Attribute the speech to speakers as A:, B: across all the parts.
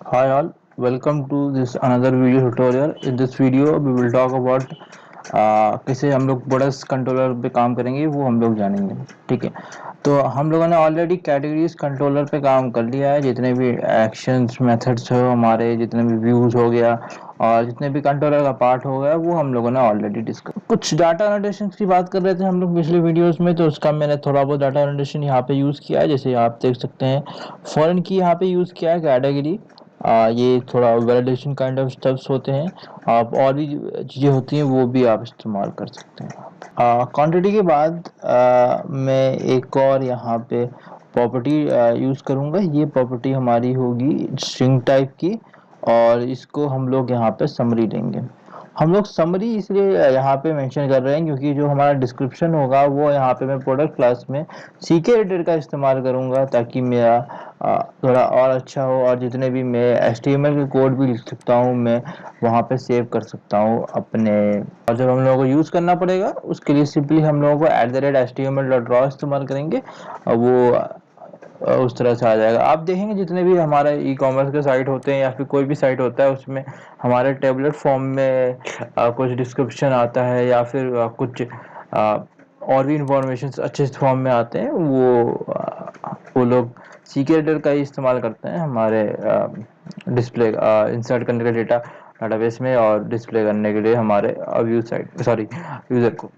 A: Hi all, welcome to this another video tutorial. In this video we will talk about कैसे हम लोग products controller पे काम करेंगे वो हम लोग जानेंगे। ठीक है, तो हम लोगों ने ऑलरेडी कैटेगरीज कंट्रोलर पे काम कर लिया है। जितने भी एक्शंस मेथड्स हो हमारे, जितने भी व्यूज हो गया और जितने भी कंट्रोलर का पार्ट हो गया वो हम लोगों ने ऑलरेडी डिस्कस। कुछ डाटा एनोटेशन की बात कर रहे थे हम लोग पिछले वीडियोस में, तो उसका मैंने थोड़ा बहुत डाटा एनोटेशन यहाँ पे यूज़ किया है। जैसे आप देख सकते हैं फॉरेन की यहाँ पे यूज़ किया है कैटेगरी। ये थोड़ा वैलिडेशन काइंड ऑफ स्टेप्स होते हैं। आप और भी चीज़ें होती हैं वो भी आप इस्तेमाल कर सकते हैं। क्वांटिटी के बाद मैं एक और यहाँ पे प्रॉपर्टी यूज़ करूँगा। ये प्रॉपर्टी हमारी होगी स्ट्रिंग टाइप की और इसको हम लोग यहाँ पे समरी देंगे। हम लोग समरी इसलिए यहाँ पे मेंशन कर रहे हैं क्योंकि जो हमारा डिस्क्रिप्शन होगा वो यहाँ पे मैं प्रोडक्ट क्लास में सीके एडिटर का इस्तेमाल करूँगा ताकि मेरा थोड़ा और अच्छा हो, और जितने भी मैं HTML के कोड भी लिख सकता हूँ मैं वहाँ पे सेव कर सकता हूँ अपने। और जब हम लोगों को यूज़ करना पड़ेगा उसके लिए सिंपली हम लोगों को @HTML.raw इस्तेमाल करेंगे और वो उस तरह से आ जाएगा। आप देखेंगे जितने भी हमारे ई कॉमर्स के साइट होते हैं या फिर कोई भी साइट होता है उसमें हमारे टेबलेट फॉर्म में कुछ डिस्क्रिप्शन आता है या फिर कुछ और भी इंफॉर्मेशन अच्छे फॉर्म में आते हैं। वो लोग सीक्रेटर का ही इस्तेमाल करते हैं हमारे डिस्प्ले इंसर्ट करने के डेटा डाटाबेस में और डिस्प्ले करने के लिए हमारे व्यू साइट सॉरी यूज़र को।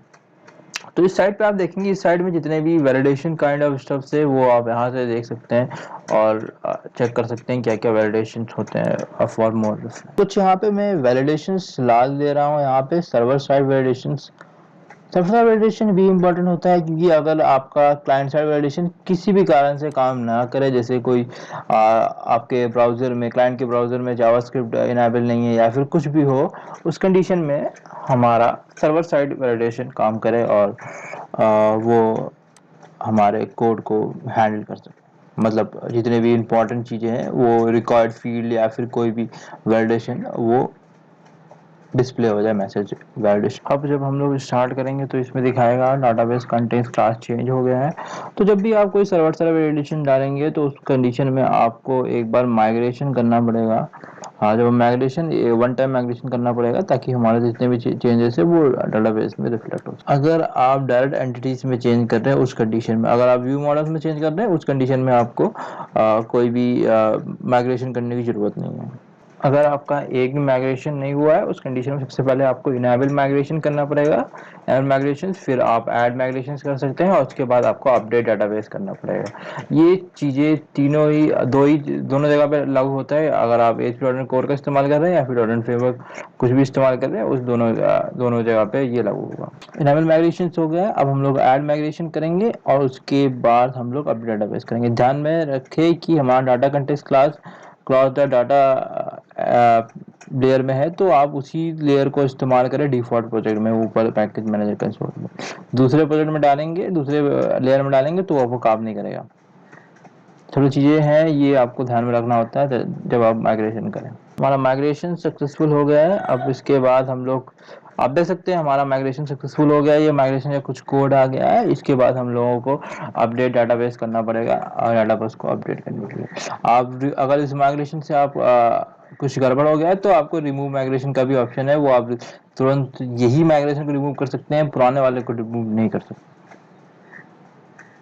A: तो इस साइड पे आप देखेंगे, इस साइड में जितने भी वैलिडेशन काइंड ऑफ स्टफ्स है वो आप यहाँ से देख सकते हैं और चेक कर सकते हैं क्या क्या वैलिडेशन होते हैं फॉर मोर। कुछ यहाँ पे मैं वैलिडेशंस लाल दे रहा हूँ। यहाँ पे server side validations, server side validation भी इम्पोर्टेंट होता है क्योंकि अगर आपका क्लाइंट साइड वैलिडेशन किसी भी कारण से काम ना करे, जैसे कोई आपके ब्राउज़र में, क्लाइंट के ब्राउज़र में जावास्क्रिप्ट इनेबल नहीं है या फिर कुछ भी हो, उस कंडीशन में हमारा सर्वर साइड वैलिडेशन काम करे और वो हमारे कोड को हैंडल कर सके। मतलब जितने भी इम्पोर्टेंट चीज़ें हैं वो रिकॉर्ड फील्ड या फिर कोई भी वैलिडेशन वो डिस्प्ले हो जाए मैसेज वैलिडेशन। अब जब हम लोग स्टार्ट करेंगे तो इसमें दिखाएगा डाटाबेस कंटेंट्स क्लास चेंज हो गया है। तो जब भी आप कोई सर्वर साइड वैलिडेशन डालेंगे तो उस कंडीशन में आपको एक बार माइग्रेशन करना पड़ेगा। हाँ, जब माइग्रेशन वन टाइम माइग्रेशन करना पड़ेगा ताकि हमारे जितने भी चेंजेस है वो डाटाबेस में रिफ्लेक्ट हो। अगर आप डायरेक्ट एंटिटीज में चेंज कर रहे हैं उस कंडीशन में, अगर आप व्यू मॉडल्स में चेंज कर रहे हैं उस कंडीशन में आपको कोई भी माइग्रेशन करने की ज़रूरत नहीं है। अगर आपका एक भी माइग्रेशन नहीं हुआ है उस कंडीशन में सबसे पहले आपको इनेबल माइग्रेशन करना पड़ेगा। इनेबल माइग्रेशन, फिर आप ऐड माइग्रेशन कर सकते हैं और उसके बाद आपको अपडेट डाटाबेस करना पड़ेगा। ये चीज़ें तीनों ही दोनों जगह पे लागू होता है। अगर आप ASP.NET कोर का इस्तेमाल कर रहे हैं या फिर .NET फ्रेमवर्क कुछ भी इस्तेमाल कर रहे हैं उस दोनों जगह पे ये लागू होगा। इनेबल माइग्रेशन हो गया, अब हम लोग ऐड माइग्रेशन करेंगे और उसके बाद हम लोग अपडेट डाटाबेस करेंगे। ध्यान में रखें कि हमारा data context class class the data layer में है, तो आप उसी लेयर को इस्तेमाल करें डिफॉल्ट प्रोजेक्ट में ऊपर पैकेज मैनेजर कंसोल में। दूसरे प्रोजेक्ट में डालेंगे, दूसरे लेयर में डालेंगे तो वो काम नहीं करेगा। थोड़ी चीज़ें हैं ये आपको ध्यान में रखना होता है जब आप माइग्रेशन करें। हमारा माइग्रेशन सक्सेसफुल हो गया है। अब इसके बाद हम लोग, आप देख सकते हैं हमारा माइग्रेशन सक्सेसफुल हो गया है। ये माइग्रेशन का कुछ कोड आ गया है। इसके बाद हम लोगों को अपडेट डाटाबेस करना पड़ेगा और डाटाबेस को अपडेट करने के लिए आप अगर इस माइग्रेशन से आप कुछ गड़बड़ हो गया है तो आपको रिमूव माइग्रेशन का भी ऑप्शन है, वो आप तुरंत यही माइग्रेशन को रिमूव कर सकते हैं, पुराने वाले को रिमूव नहीं कर सकते।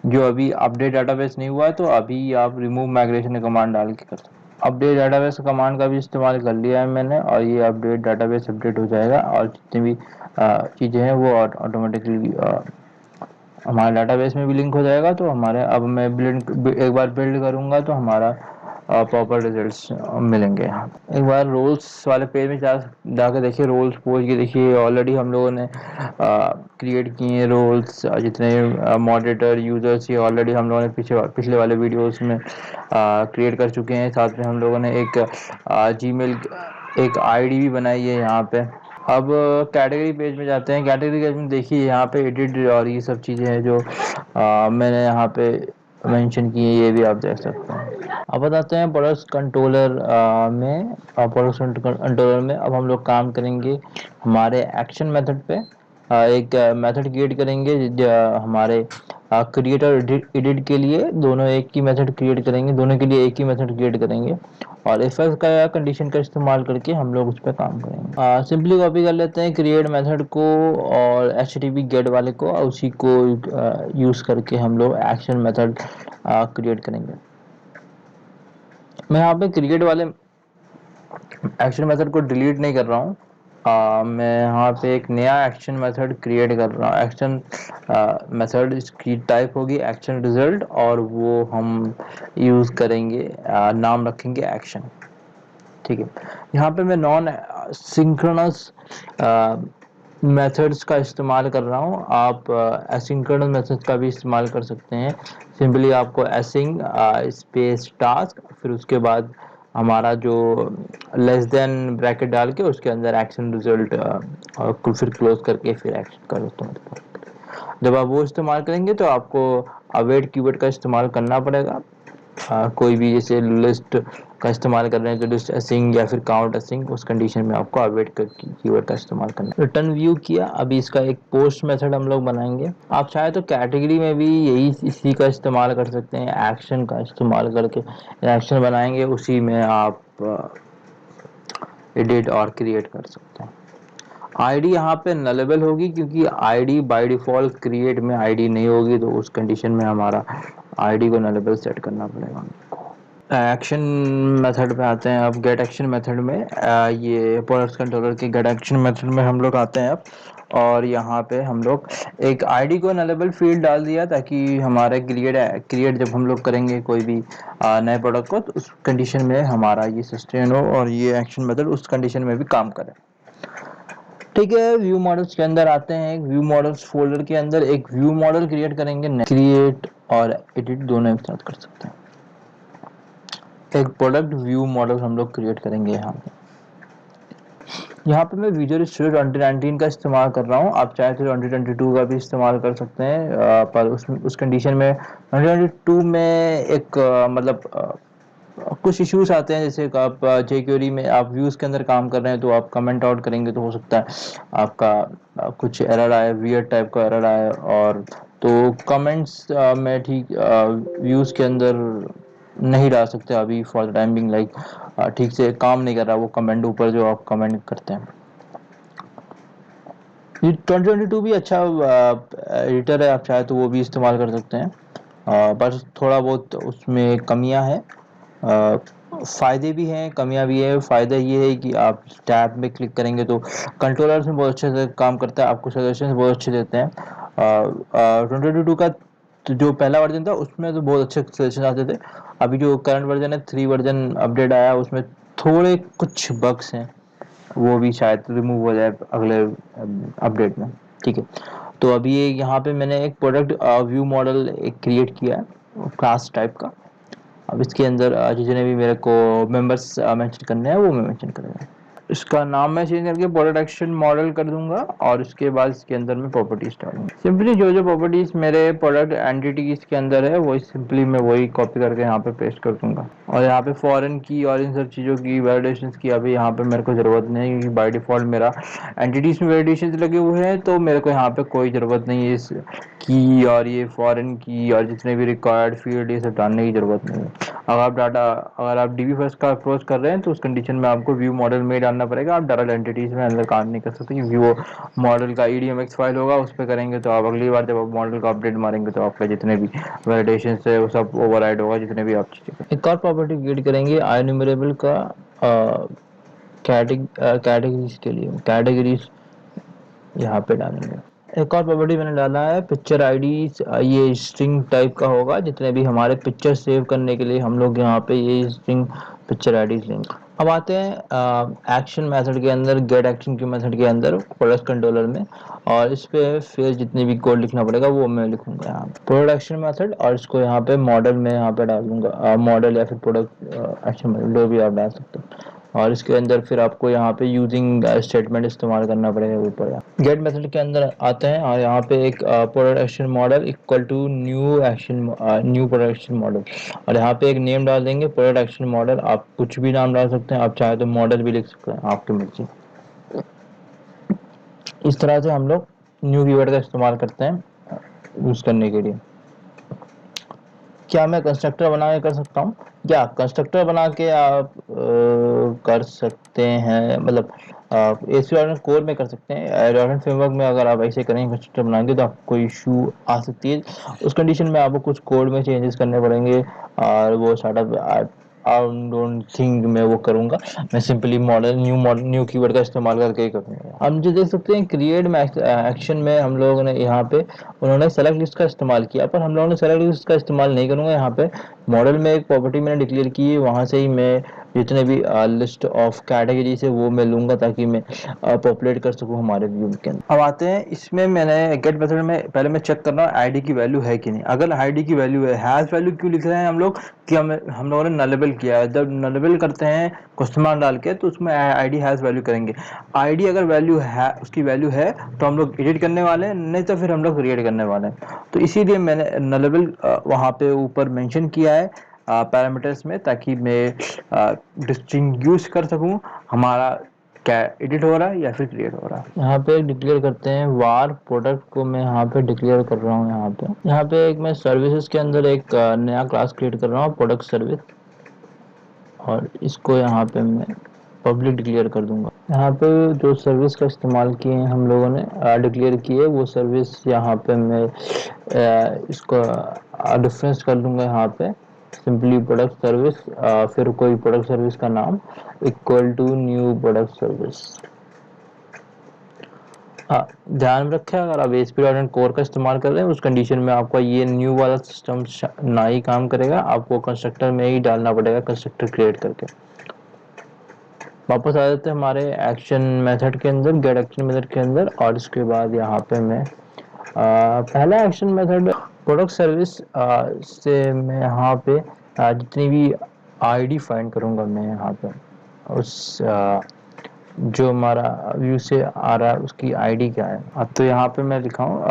A: जो अभी अपडेट डाटाबेस नहीं हुआ है तो अभी आप रिमूव माइग्रेशन कमांड डाल के कर सकते हैं। अपडेट डाटाबेस कमांड का भी इस्तेमाल कर लिया है मैंने और ये अपडेट डाटाबेस अपडेट हो जाएगा और जितनी भी चीज़ें हैं वो ऑटोमेटिकली हमारे डाटाबेस में भी लिंक हो जाएगा। तो हमारे अब मैं एक बार बिल्ड करूँगा तो हमारा प्रॉपर रिजल्ट्स मिलेंगे। एक बार रोल्स वाले पेज में जाकर देखिए, रोल्स खोज के देखिए। ऑलरेडी हम लोगों ने क्रिएट किए हैं रोल्स, जितने मॉडरेटर यूजर्स ये ऑलरेडी हम लोगों ने पिछले वाले वीडियोस में क्रिएट कर चुके हैं। साथ में हम लोगों ने एक जीमेल एक आईडी भी बनाई है यहाँ पे। अब कैटेगरी पेज में जाते हैं। कैटेगरी पेज में देखिए यहाँ पे एडिट और ये सब चीज़ें हैं जो मैंने यहाँ पे मेंशन की है, ये भी आप देख सकते हैं। अब बताते हैं प्रोडक्ट्स कंट्रोलर में। प्रोडक्ट्स कंट्रोलर में अब हम लोग काम करेंगे हमारे एक्शन मेथड पे। एक मेथड क्रिएट करेंगे हमारे क्रिएट और एडिट के लिए दोनों एक ही मेथड क्रिएट करेंगे, दोनों के लिए एक ही मेथड क्रिएट करेंगे और इफ एल्स का कंडीशन का इस्तेमाल करके हम लोग उस पर काम करेंगे। सिंपली कॉपी कर लेते हैं क्रिएट मेथड को और HTTP गेट वाले को, और उसी को यूज़ करके हम लोग एक्शन मेथड क्रिएट करेंगे। मैं यहाँ पे क्रिएट वाले एक्शन मेथड को डिलीट नहीं कर रहा हूँ, मैं यहाँ पे एक नया एक्शन मेथड क्रिएट कर रहा हूँ। एक्शन मेथड इसकी टाइप होगी एक्शन रिजल्ट और वो हम यूज़ करेंगे, नाम रखेंगे एक्शन। ठीक है, यहाँ पे मैं नॉन सिंक्रोनस मेथड्स का इस्तेमाल कर रहा हूँ। आप एसिंक्रोनस मेथड्स का भी इस्तेमाल कर सकते हैं। सिंपली आपको एसिंग स्पेस टास्क, फिर उसके बाद हमारा जो लेस देन ब्रैकेट डाल के उसके अंदर एक्शन रिजल्ट को फिर क्लोज करके फिर एक्शन का इस्तेमाल करें। जब आप वो इस्तेमाल करेंगे तो आपको अवेट कीवर्ड का इस्तेमाल करना पड़ेगा। कोई भी जैसे लिस्ट का इस्तेमाल कर रहे हैं तो लिस्ट असिंग या फिर काउंट असिंग, उस कंडीशन में आपको अवेट कीवर्ड का इस्तेमाल करना है। रिटर्न व्यू किया, अभी इसका एक पोस्ट मेथड हम लोग बनाएंगे। आप चाहे तो कैटेगरी में भी यही इसी का इस्तेमाल कर सकते हैं, एक्शन का इस्तेमाल करके एक्शन बनाएंगे, उसी में आप एडिट और क्रिएट कर सकते हैं। आईडी यहाँ पे नलेबल होगी क्योंकि आईडी बाय डिफॉल्ट क्रिएट में आईडी नहीं होगी, तो उस कंडीशन में हमारा आईडी को नलेबल सेट करना पड़ेगा। एक्शन मेथड पे आते हैं अब। गेट एक्शन मेथड में ये प्रोडक्ट कंट्रोलर के गेट एक्शन मेथड में हम लोग आते हैं अब, और यहाँ पे हम लोग एक आईडी को नलेबल फील्ड डाल दिया ताकि हमारे क्रिएट जब हम लोग करेंगे कोई भी नए प्रोडक्ट को, तो उस कंडीशन में हमारा ये सस्टेन हो और ये एक्शन मेथड उस कंडीशन में भी काम करे। ठीक है, व्यू मॉडल्स के अंदर आते हैं। एक व्यू मॉडल्स फोल्डर के अंदर एक व्यू मॉडल क्रिएट करेंगे। क्रिएट और एडिट दोनों एक साथ कर सकते हैं। एक प्रोडक्ट व्यू मॉडल हम लोग क्रिएट करेंगे। यहाँ पे मैं विजुअल स्टूडियो 2019 का इस्तेमाल कर रहा हूँ। आप चाहे तो 2022 का भी इस्तेमाल कर सकते हैं, पर उस कंडीशन में 2022 में एक कुछ इश्यूज आते हैं। जैसे आप jQuery में आप व्यूज के अंदर काम कर रहे हैं तो आप कमेंट आउट करेंगे तो हो सकता है आपका कुछ एरर आए, वियर्ड टाइप का एरर आए, और तो कमेंट्स में ठीक व्यूज के अंदर नहीं डाल सकते अभी for the time being, like ठीक से काम नहीं कर रहा वो कमेंट ऊपर जो आप कमेंट करते हैं। ये 2022 भी अच्छा एडिटर है, आप चाहे तो वो भी इस्तेमाल कर सकते हैं, बस थोड़ा बहुत उसमें कमियां हैं। फ़ायदे भी हैं, कमियां भी है। फ़ायदा ये है कि आप टैब में क्लिक करेंगे तो कंट्रोलर्स में बहुत अच्छे से काम करता है, आपको सजेशन बहुत अच्छे देते हैं। 2022 का तो जो पहला वर्जन था उसमें तो बहुत अच्छे सजेशन आते थे। अभी जो करंट वर्जन है 3 वर्जन अपडेट आया, उसमें थोड़े कुछ बग्स हैं, वो भी शायद रिमूव हो जाए अगले अपडेट में। ठीक है, तो अभी यहाँ पे मैंने एक प्रोडक्ट व्यू मॉडल एक क्रिएट किया है क्लास टाइप का। अब इसके अंदर जितने भी मेरे को मेंबर्स मेंशन करने हैं वो मैं मेंशन करूँगा। इसका नाम मैं चेंज करके प्रोडक्ट एक्शन मॉडल कर दूंगा और उसके बाद इसके अंदर मैं प्रॉपर्टीज डालूंगा। सिंपली जो जो प्रॉपर्टीज मेरे प्रोडक्ट एंटिटीज के अंदर है वही सिंपली मैं वही कॉपी करके यहाँ पे पेस्ट कर दूंगा। और यहाँ पे फॉरेन की और इन सब चीज़ों की वैलिडेशंस की अभी यहाँ पे मेरे को ज़रूरत नहीं है, क्योंकि बाय डिफ़ॉल्ट मेरा एंटिटीज में वैलिडेशंस लगे हुए हैं, तो मेरे को यहाँ पे कोई ज़रूरत नहीं है इस की और ये फॉरेन की और जितने भी रिक्वायर्ड फील्ड ये सब डालने की ज़रूरत नहीं है। अगर आप डीबी फर्स्ट का अप्रोच कर रहे हैं तो उस कंडीशन में आपको व्यू मॉडल में डालना पड़ेगा। आप डायरेक्ट एंटिटीज में अंदर काम नहीं कर सकते, क्योंकि वो मॉडल का EDMX फाइल होगा, उस पर करेंगे तो आप अगली बार जब आप मॉडल का अपडेट मारेंगे तो आपका जितने भी वैलिडेशन है वो सब ओवरराइड होगा, जितने भी आप चीज़ें। एक और प्रॉपर्टी क्रिएट करेंगे IEnumerable का कैटेगरीज के लिए। कैटेगरीज यहाँ पे डालेंगे। एक और प्रॉपर्टी मैंने डाला है पिक्चर आईडी, ये स्ट्रिंग टाइप का होगा। जितने भी हमारे पिक्चर सेव करने के लिए हम लोग यहाँ पे ये स्ट्रिंग पिक्चर आईडीज लेंगे। अब आते हैं एक्शन मेथड के अंदर, गेट एक्शन के मेथड के अंदर प्रोडक्ट कंट्रोलर में, और इस पे फिर जितने भी कोड लिखना पड़ेगा वो मैं लिखूंगा यहाँ पे प्रोडक्ट एक्शन मेथड, और इसको यहाँ पे मॉडल में यहाँ पे डाल दूंगा, मॉडल या फिर प्रोडक्ट एक्शन मेथड जो भी आप डाल सकते हैं। और इसके अंदर फिर आपको यहाँ पे यूजिंग स्टेटमेंट इस्तेमाल करना पड़ेगा ऊपर। गेट मेथड के अंदर आते हैं और यहाँ पे एक product action model equal to new product action model, और यहाँ पे एक नेम डाल देंगे प्रोडक्ट एक्शन मॉडल। आप कुछ भी नाम डाल सकते हैं, आप चाहे तो मॉडल भी लिख सकते हैं, आपकी मर्जी। इस तरह से हम लोग न्यू कीवर्ड का इस्तेमाल करते हैं यूज करने के लिए। क्या मैं कंस्ट्रक्टर बना के कर सकता हूँ? या कंस्ट्रक्टर बना के आप कर सकते हैं, मतलब आप एसपी कोर में कर सकते हैं। डॉट फ्रेमवर्क में अगर आप ऐसे करेंगे कंस्ट्रक्टर बनाएंगे तो आपको कोई इशू आ सकती है। उस कंडीशन में आपको कुछ कोड में चेंजेस करने पड़ेंगे, और वो स्टार्टअप आई डोंट थिंक मैं वो करूंगा। मैं सिंपली न्यू कीवर्ड का इस्तेमाल करके ही करूंगा। हम जो देख सकते हैं क्रिएट में एक्शन में हम लोगों ने यहाँ पे उन्होंने सेलेक्ट लिस्ट का इस्तेमाल किया, पर हम लोगों ने सेलेक्ट लिस्ट का इस्तेमाल नहीं करूंगा। यहाँ पे मॉडल में एक प्रॉपर्टी मैंने डिक्लेयर की है, वहां से ही मैं जितने भी लिस्ट ऑफ कैटेगरीज है वो मैं लूंगा ताकि मैं पॉपुलेट कर सकूं हमारे व्यू के अंदर। अब आते हैं इसमें, मैंने गेट मेथड में पहले मैं चेक कर रहा हूँ आईडी की वैल्यू है कि नहीं। अगर आईडी की वैल्यू है, हैज वैल्यू क्यों लिख रहे हैं हम लोग कि हम लोगों ने नलेबल किया है। जब नलेबल करते हैं क्वेश्चन मार्क डाल के तो उसमें आईडी हैज वैल्यू करेंगे। आईडी अगर वैल्यू है, उसकी वैल्यू है तो हम लोग एडिट करने वाले हैं, नहीं तो फिर हम लोग क्रिएट करने वाले हैं। तो इसीलिए मैंने नलेबल वहाँ पे ऊपर मेंशन किया है पैरामीटर्स में, ताकि मैं डिस्टिंग्विश कर सकूं हमारा क्या एडिट हो रहा है या फिर क्रिएट हो रहा है। यहाँ पे डिक्लेयर करते हैं वार प्रोडक्ट को, मैं यहाँ पे डिक्लेयर कर रहा हूँ। यहाँ पे एक मैं सर्विसेज के अंदर एक नया क्लास क्रिएट कर रहा हूँ, प्रोडक्ट सर्विस, और इसको यहाँ पे मैं पब्लिक डिक्लेयर कर दूंगा। यहाँ पे जो सर्विस का इस्तेमाल किए हैं हम लोगों ने डिक्लेयर किए, वो सर्विस यहाँ पे मैं इसको डिफरेंस कर दूंगा। यहाँ पे सिंपली प्रोडक्ट सर्विस, फिर कोई प्रोडक्ट सर्विस का नाम equal to new product service. ध्यान रखें अगर आप ASP.NET कोर का इस्तेमाल कर रहे हैं उस कंडीशन में आपका ये न्यू वाला सिस्टम ना ही काम करेगा, आपको कंस्ट्रक्टर में ही डालना पड़ेगा, कंस्ट्रक्टर क्रिएट करके। वापस आ जाते हैं हमारे एक्शन मेथड के अंदर, गेट एक्शन मेथड के अंदर, और इसके बाद यहाँ पे मैं पहला एक्शन मेथड प्रोडक्ट सर्विस से मैं यहाँ पे जितनी भी आईडी फाइंड करूँगा मैं यहाँ पे उस जो हमारा व्यू से आ रहा है उसकी आईडी क्या है। अब तो यहाँ पे मैं लिखा हूँ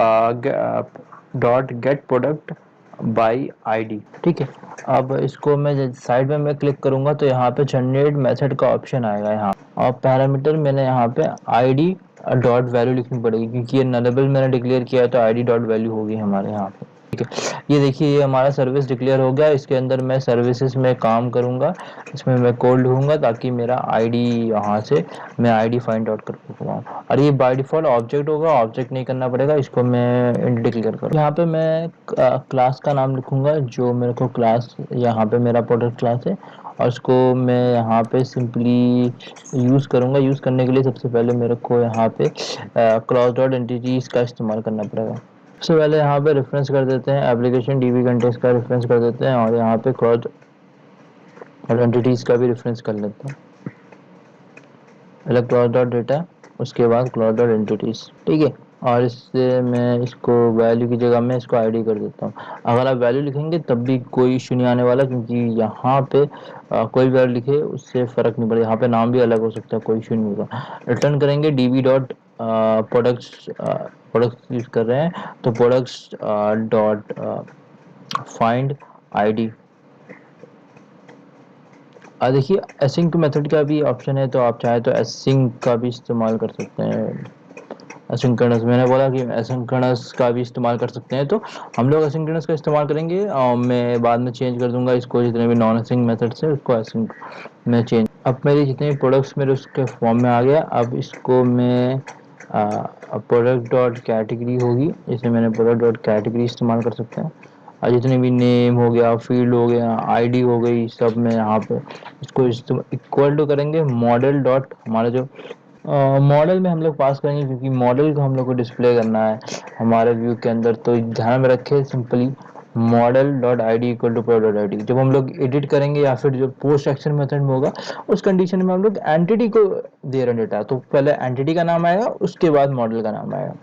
A: dot gate product by ID, ठीक है। अब इसको मैं साइड में मैं क्लिक करूंगा तो यहाँ पे जनरेट मेथड का ऑप्शन आएगा यहाँ, और पैरामीटर मैंने यहाँ पे आईडी डॉट वैल्यू लिखनी पड़ेगी क्योंकि ये नलेबल मैंने डिक्लेयर किया है तो आईडी डॉट वैल्यू होगी हमारे यहाँ पे, ठीक है। ये देखिए ये हमारा सर्विस डिक्लेयर हो गया। इसके अंदर मैं सर्विसेज में काम करूंगा, इसमें मैं कोड लिखूंगा ताकि मेरा आईडी यहाँ से मैं आईडी फाइंड आउट कर पाऊँ। और ये बाय डिफॉल्ट ऑब्जेक्ट होगा, ऑब्जेक्ट नहीं करना पड़ेगा, इसको मैं डिक्लेयर करूँ। यहाँ पे मैं क्लास का नाम लिखूंगा जो मेरे को क्लास, यहाँ पे मेरा प्रोडक्ट क्लास है, और उसको मैं यहाँ पे सिंपली यूज़ करूँगा। यूज़ करने के लिए सबसे पहले मेरे को यहाँ पे क्लास डॉट एंटिटीज का इस्तेमाल करना पड़ेगा। सबसे पहले यहाँ पे रेफरेंस कर देते हैं, एप्लीकेशन डीबी कंटेक्स्ट का रेफरेंस कर देते हैं, और यहाँ पे क्लास और एंटिटीज का भी रेफरेंस कर लेते हैं। पहले क्लास डॉट डेटा, उसके बाद क्लास डॉट एंटिटीज, ठीक है। और इससे मैं इसको वैल्यू की जगह में इसको आईडी कर देता हूँ। अगर आप वैल्यू लिखेंगे तब भी कोई इशू नहीं आने वाला, क्योंकि यहाँ पे कोई वैल्यू लिखे उससे फ़र्क नहीं पड़ेगा। यहाँ पे नाम भी अलग हो सकता है, कोई इशू नहीं होगा। रिटर्न करेंगे डीबी डॉट प्रोडक्ट्स यूज़ कर रहे हैं तो प्रोडक्ट्स डॉट फाइंड आईडी। देखिए एसिंक मेथड का भी ऑप्शन है, तो आप चाहे तो एसिंक का भी इस्तेमाल कर सकते हैं। एसिंक्रोनस, मैंने बोला कि एसिंक्रोनस का भी इस्तेमाल कर सकते हैं, तो हम लोग एसिंक्रोनस का इस्तेमाल करेंगे, और मैं बाद में चेंज कर दूंगा इसको, जितने भी नॉन एसिंक मेथड से उसको एसिंक में चेंज। अब मेरे जितने भी प्रोडक्ट्स मेरे उसके फॉर्म में आ गया। अब इसको मैं प्रोडक्ट डॉट कैटेगरी होगी, इसे मैंने प्रोडक्ट डॉट कैटेगरी इस्तेमाल कर सकते हैं। और जितने भी नेम हो गया, फील्ड हो गया, आईडी हो गई, सब में यहाँ पे इसको इक्वल टू करेंगे मॉडल डॉट, हमारा जो मॉडल में हम लोग पास करेंगे क्योंकि मॉडल को हम लोग को डिस्प्ले करना है हमारे व्यू के अंदर। तो ध्यान में रखें simply model dot I D equal to product dot I D. जब हम लोग एडिट करेंगे या फिर जो पोस्ट एक्शन मेथड में होगा उस कंडीशन में हम लोग एंटिटी को दे रहे हैं डेटा, तो पहले एंटिटी का नाम आएगा उसके बाद मॉडल का नाम आएगा।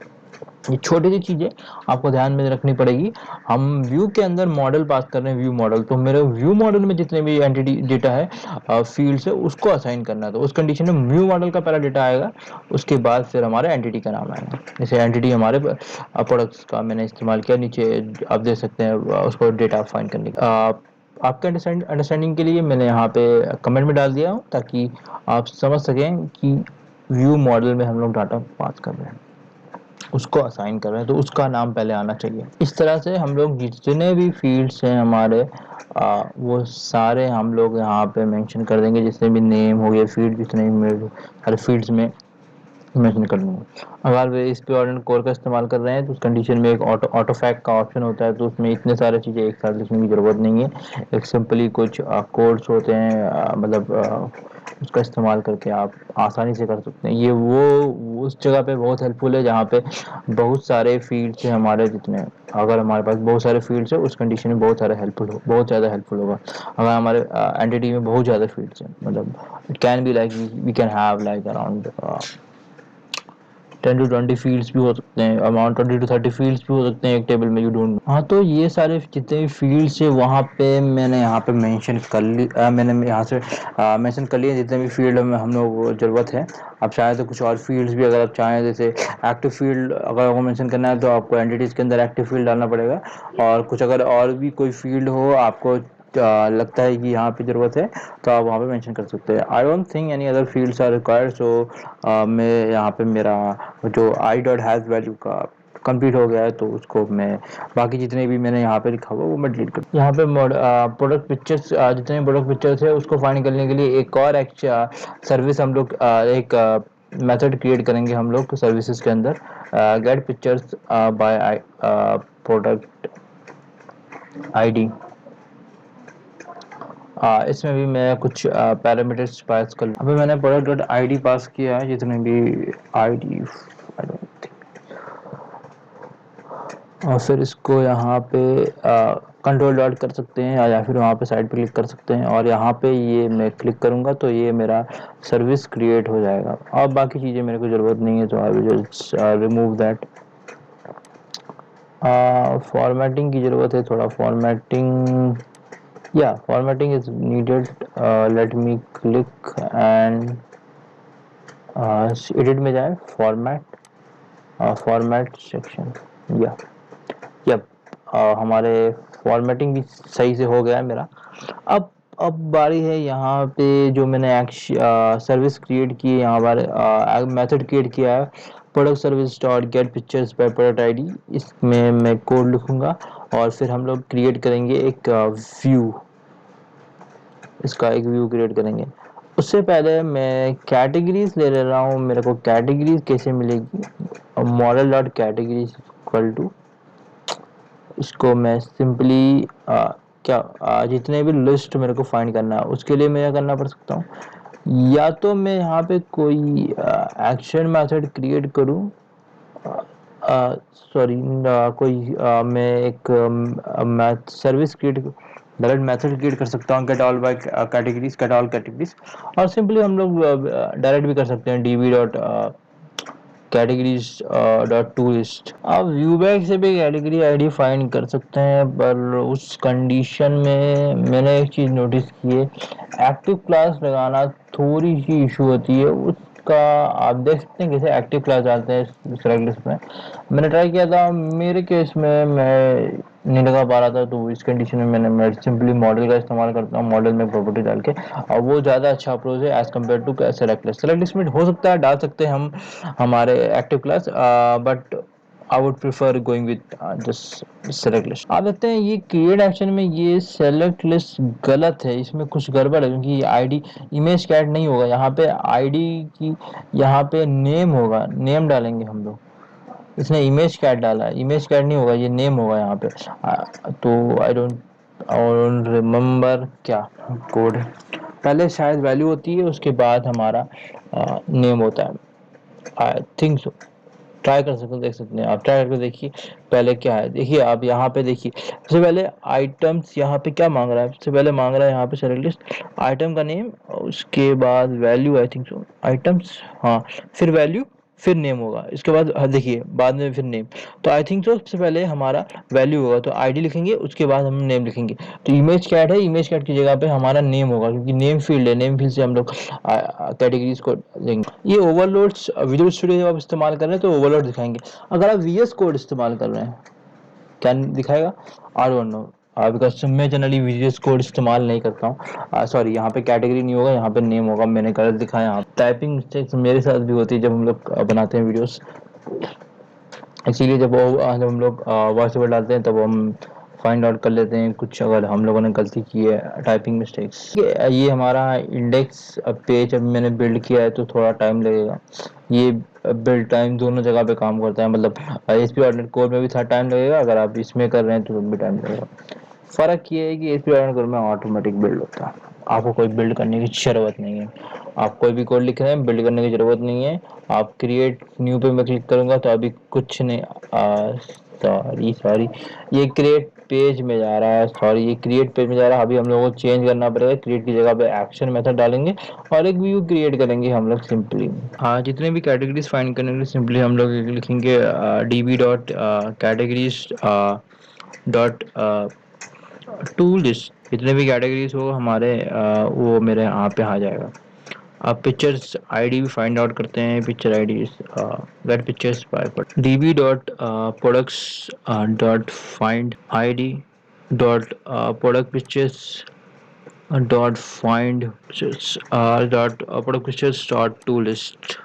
A: ये छोटी सी चीजें आपको ध्यान में रखनी पड़ेगी। हम व्यू के अंदर मॉडल पास कर रहे हैं, व्यू मॉडल, तो मेरे व्यू मॉडल में जितने भी एंटिटी डेटा है फील्ड से उसको असाइन करना है। तो उस कंडीशन में व्यू मॉडल का पहला डेटा आएगा, उसके बाद फिर हमारे एंटिटी का नाम आएगा। जैसे एंटिटी हमारे प्रोडक्ट्स का मैंने इस्तेमाल किया, नीचे आप देख सकते हैं उसको डेटा फाइंड करने का। आपके अंडरस्टैंडिंग के लिए मैंने यहाँ पे कमेंट में डाल दिया हूँ ताकि आप समझ सकें कि व्यू मॉडल में हम लोग डाटा पास कर रहे हैं। उसको असाइन कर रहे हैं तो उसका नाम पहले आना चाहिए। इस तरह से हम लोग जितने भी फील्ड्स हैं हमारे वो सारे हम लोग यहाँ पे मेंशन कर देंगे, जितने भी नेम हो गए फील्ड, जितने भी मेरे हर फील्ड्स में मेंशन कर दूंगा। अगर वे इस पे ऑर्डिनेट कोर का इस्तेमाल कर रहे हैं तो उस कंडीशन में एक ऑटो फैक्ट का ऑप्शन होता है, तो उसमें इतने सारे चीज़ें एक साथ लिखने की ज़रूरत नहीं है। एक सिंपली कुछ कोड्स होते हैं, उसका इस्तेमाल करके आप आसानी से कर सकते हैं। ये वो उस जगह पे बहुत हेल्पफुल है जहाँ पे बहुत सारे फील्ड्स हैं हमारे जितने, अगर हमारे पास बहुत सारे फील्ड्स है उस कंडीशन में बहुत सारे हेल्पफुल हो, बहुत ज़्यादा हेल्पफुल होगा। अगर हमारे एंटिटी में बहुत ज़्यादा फील्ड्स हैं, मतलब it can be like we can have like around 10 to 20 fields भी हो सकते हैं, अमाउंट 20 to 30 फील्ड्स भी हो सकते हैं एक टेबल में, यू डोंट। हाँ, तो ये सारे जितने भी फील्ड्स है वहाँ पे मैंने यहाँ पे मेंशन कर ली, मैंने यहाँ से मेंशन कर लिए जितने भी फील्ड में हम लोग को ज़रूरत है। आप चाहें तो कुछ और फील्ड्स भी अगर आप चाहें, जैसे एक्टिव फील्ड अगर आपको मेंशन करना है तो आपको एंटिटीज़ के अंदर एक्टिव फील्ड डालना पड़ेगा, और कुछ अगर और भी कोई फील्ड हो आपको लगता है कि यहाँ पे ज़रूरत है तो आप वहाँ पे मेंशन कर सकते हैं। I don't think any other fields are required, so मैं यहाँ पे मेरा जो आई डॉट हैज़ वैल्यू का कंप्लीट हो गया है, तो उसको मैं बाकी जितने भी मैंने यहाँ पे लिखा हुआ वो मैं डिलीट कर। यहाँ पे प्रोडक्ट पिक्चर्स, जितने प्रोडक्ट पिक्चर्स है उसको फाइंड करने के लिए एक और सर्विस हम लोग एक मेथड क्रिएट करेंगे हम लोग सर्विसेज के अंदर, get pictures by product ID. इसमें भी मैं कुछ पैरामीटर्स पास कर, अभी मैंने प्रोडक्ट डॉट आईडी पास किया है, जितने भी आईडी, और फिर इसको यहाँ पे कंट्रोल डॉट कर सकते हैं, या फिर वहाँ पे साइड पे क्लिक कर सकते हैं, और यहाँ पे ये मैं क्लिक करूँगा तो ये मेरा सर्विस क्रिएट हो जाएगा। अब बाकी चीज़ें मेरे को ज़रूरत नहीं है, तो I will just remove that. Formatting की ज़रूरत है, थोड़ा formatting, yeah, formatting is needed. Let me click and edit में जाए, फॉर्मेट सेक्शन, या यप, हमारे फॉर्मेटिंग भी सही से हो गया है मेरा। अब बारी है यहाँ पे जो मैंने सर्विस क्रिएट की है, यहाँ पर मेथड क्रिएट किया है, product service dot gate pictures by product ID. इसमें मैं कोड लिखूंगा और फिर हम लोग क्रिएट करेंगे एक व्यू, इसका एक व्यू क्रिएट करेंगे। उससे पहले मैं कैटेगरीज ले रहा हूँ, मेरे को कैटेगरीज कैसे मिलेगी, model dot categories equal to, इसको मैं सिंपली जितने भी लिस्ट मेरे को फाइंड करना है उसके लिए मैं क्या करना पड़ सकता हूँ, या तो मैं यहाँ पे कोई एक्शन मेथड क्रिएट करूँ, सॉरी मैं एक math service create, direct method create कर सकता हूँ, get all by categories, get all categories, और सिंपली हम लोग डायरेक्ट भी कर सकते हैं DB dot categories dot to list. आप व्यू बैग से भी कैटेगरी आईडी फाइंड कर सकते हैं, पर उस कंडीशन में मैंने एक चीज़ नोटिस की है, एक्टिव क्लास लगाना थोड़ी सी इशू होती है उसका। आप देख सकते हैं कैसे एक्टिव क्लास डालते हैं सेलेक्ट लिस्ट में, मैंने ट्राई किया था, मेरे केस में मैं नहीं लगा पा रहा था, तो इस कंडीशन में मैं सिंपली मॉडल का इस्तेमाल करता हूँ, मॉडल में प्रॉपर्टी डाल के, और वो ज़्यादा अच्छा अप्रोच है as compared to select list. Select list में हो सकता है डाल सकते हैं हम हमारे active class, but I would prefer going with just select list. आप देखते हैं ये क्रिएट एक्शन में ये सेलेक्ट लिस्ट गलत है, इसमें कुछ गड़बड़ है, क्योंकि आईडी इमेज कैट नहीं होगा यहाँ पे, आईडी की यहाँ पे नेम होगा, नेम डालेंगे हम लोग, इसने इमेज कैट डाला है, इमेज कैट नहीं होगा, ये नेम होगा यहाँ पे। तो आई डोंट रिमेम्बर क्या कोड है, पहले शायद वैल्यू होती है उसके बाद हमारा नेम होता है, आई थिंक सो। ट्राई कर सकते हो, देख सकते हैं आप, ट्राई करके देखिए पहले क्या है। देखिए आप यहाँ पे देखिए, सबसे पहले आइटम्स यहाँ पे क्या मांग रहा है, सबसे पहले मांग रहा है यहाँ पे सेलेक्ट लिस्ट आइटम का नेम, उसके बाद value, I think so items, हाँ, फिर वैल्यू, फिर नेम होगा, इसके बाद देखिए बाद में फिर नेम। तो आई थिंक तो सबसे पहले हमारा वैल्यू होगा, तो आईडी लिखेंगे उसके बाद हम नेम लिखेंगे। तो इमेज कैट है, इमेज कैट की जगह पे हमारा नेम होगा, क्योंकि नेम फील्ड है, नेम फील्ड से हम लोग कैटेगरीज को लेंगे। ये ओवरलोड्स विजुअल स्टूडियो जब आप इस्तेमाल कर रहे हैं तो ओवरलोड दिखाएंगे, अगर आप वीएस कोड इस्तेमाल कर रहे हैं क्या दिखाएगा, आई डोंट नो, बिकॉज मैं जनरली वीएस कोड इस्तेमाल नहीं करता हूँ। सॉरी, यहाँ पे कैटेगरी नहीं होगा, यहाँ पे नेम होगा, मैंने गलत दिखाया। यहाँ टाइपिंग मिस्टेक्स मेरे साथ भी होती है जब हम लोग बनाते हैं वीडियोस। इसीलिए जब हम लोग वॉइस ओवर डालते हैं तब हम फाइंड आउट कर लेते हैं कुछ अगर हम लोगों ने गलती की है, टाइपिंग मिस्टेक्स। ये हमारा इंडेक्स पेज अभी मैंने बिल्ड किया है तो थोड़ा टाइम लगेगा। ये बिल्ड टाइम दोनों जगह पे काम करता है, मतलब ASP.NET कोर में भी थोड़ा टाइम लगेगा, अगर आप इसमें कर रहे हैं तो भी टाइम लगेगा। फ़र्क ये है कि ASP.NET कोर में ऑटोमेटिक बिल्ड होता है, आपको कोई बिल्ड करने की ज़रूरत नहीं है। आप कोई भी कोड लिख रहे हैं, बिल्ड करने की ज़रूरत नहीं है। आप क्रिएट न्यू पे मैं क्लिक करूँगा तो अभी कुछ नहीं, सॉरी ये क्रिएट पेज में जा रहा है, सॉरी ये क्रिएट पेज में जा रहा है। अभी हम लोगों को चेंज करना पड़ेगा, क्रिएट की जगह पे एक्शन मेथड डालेंगे और एक व्यू क्रिएट करेंगे हम लोग सिंपली। हाँ, जितने भी कैटेगरीज फाइंड करने के लिए सिंपली हम लोग लिखेंगे db dot categories dot to list. जितने भी कैटेगरीज हो हमारे वो मेरे यहाँ पे आ जाएगा। आप पिक्चर्स आईडी भी फाइंड आउट करते हैं, picture ID get pictures by db dot products dot find ID dot product pictures dot find dot product pictures dot to list.